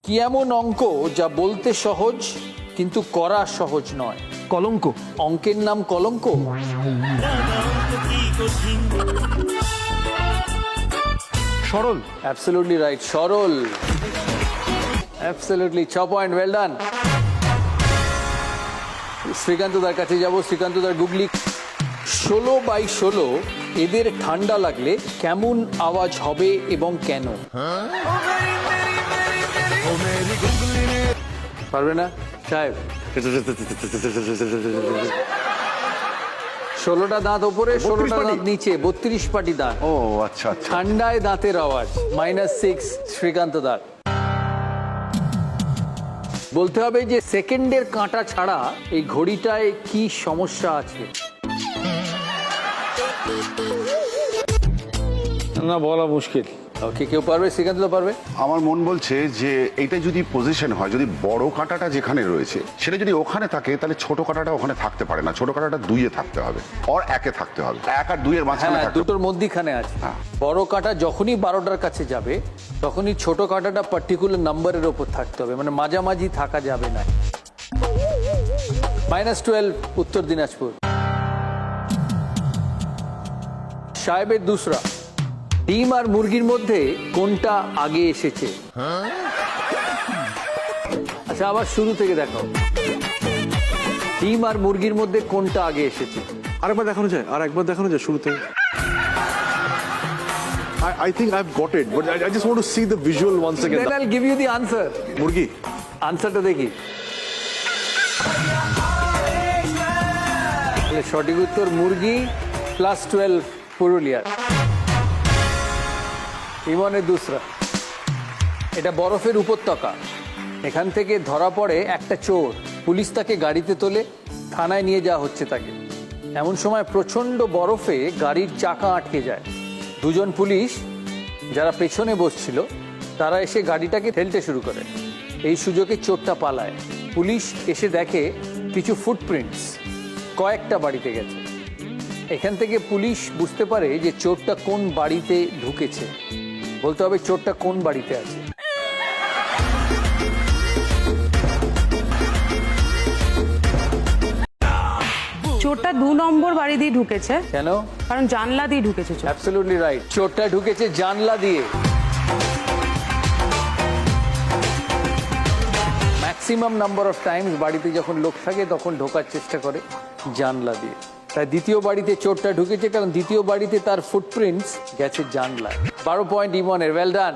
কি এমন অঙ্ক যা বলতে সহজ কিন্তু করা সহজ নয়? কলঙ্ক। অঙ্কের নাম কলঙ্ক? সরল। অ্যাবসলিউটলি রাইট, সরল। Absolutely, 6 point, well done. Srikanth দার কাছে যাব। শ্রীকান্ত দার গুগলি 16/16 এদের ঠান্ডা লাগলে কেমন আওয়াজ হবে এবং কেন? পারবে না সাহেব? 16টা দাঁত ওপরে, 16টা দাঁত নিচে, 32 পাটি দাঁত। ও আচ্ছা আচ্ছা। ঠান্ডায় দাঁতের আওয়াজ। -6 শ্রীকান্ত দার। বলতে হবে যে সেকেন্ডের কাঁটা ছাড়া এই ঘড়িটায় কি সমস্যা আছে? না, বলা মুশকিল। ওকে, কেউ পারবে? শ্রীকান্ত দা পারবে? আমার মন বলছে যে এইটা যদি পজিশন হয়, যদি বড় কাঁটাটা যেখানে রয়েছে সেটা যদি ওখানে থাকে, তাহলে ছোট কাঁটাটা ওখানে থাকতে পারে না। ছোট কাঁটাটা 2-এ থাকতে হবে, আর 1-এ থাকতে হবে। 1 আর 2-এর মাঝখানে হ্যাঁ, থাকতে হবে। দুটোর মধ্যিখানে আছে। হ্যাঁ। বড় কাঁটা যখনই 12টার কাছে যাবে তখনই ছোট কাঁটাটা পার্টিকুলার নাম্বারের ওপর থাকতে হবে, মানে মাঝামাঝি থাকা যাবে না। -12 উত্তর দিনাজপুর। সাহেবের দুসরা, ডিম আর মুরগির মধ্যে কোনটা আগে এসেছে? আচ্ছা, আবার শুরু থেকে দেখো। ডিম আর মুরগির মধ্যে কোনটা আগে এসেছে? আরেকবার দেখানো যায়? আর একবার দেখানো যায় শুরুতে? I think I've got it, but I just want to see the visual once again. Then I'll give you the answer. মুরগি। আনসারটা দেখি। তাহলে সঠিক উত্তর মুরগি, +12 পুরুলিয়ার। ইমনের দুসরা, এটা বরফের উপত্যকা। এখান থেকে ধরা পড়ে একটা চোর। পুলিশ তাকে গাড়িতে তোলে, থানায় নিয়ে যাওয়া হচ্ছে তাকে। এমন সময় প্রচণ্ড বরফে গাড়ির চাকা আটকে যায়। দুজন পুলিশ যারা পেছনে বসছিল তারা এসে গাড়িটাকে ঠেলতে শুরু করে। এই সুযোগে চোরটা পালায়। পুলিশ এসে দেখে কিছু ফুটপ্রিন্টস কয়েকটা বাড়িতে গেছে। এখান থেকে পুলিশ বুঝতে পারে যে চোরটা কোন বাড়িতে ঢুকেছে। বলতে হবে চোরটা কোন বাড়িতে আছে। চোরটা 2 নম্বর বাড়ি দিয়ে ঢুকেছে, কেন? কারণ জানলা দিয়ে ঢুকেছে চোর। অ্যাবসলিউটলি রাইট, চোরটা ঢুকেছে জানলা দিয়ে। ম্যাক্সিমাম নাম্বার অফ টাইমস বাড়িতে যখন লোক থাকে তখন ঢোকার চেষ্টা করে জানলা দিয়ে। তাই দ্বিতীয় বাড়িতে চোরটা ঢুকেছে কারণ দ্বিতীয় বাড়িতে তার ফুটপ্রিন্টস গেছে জানলায়। 12 পয়েন্ট ইমনের, ওয়েল ডান।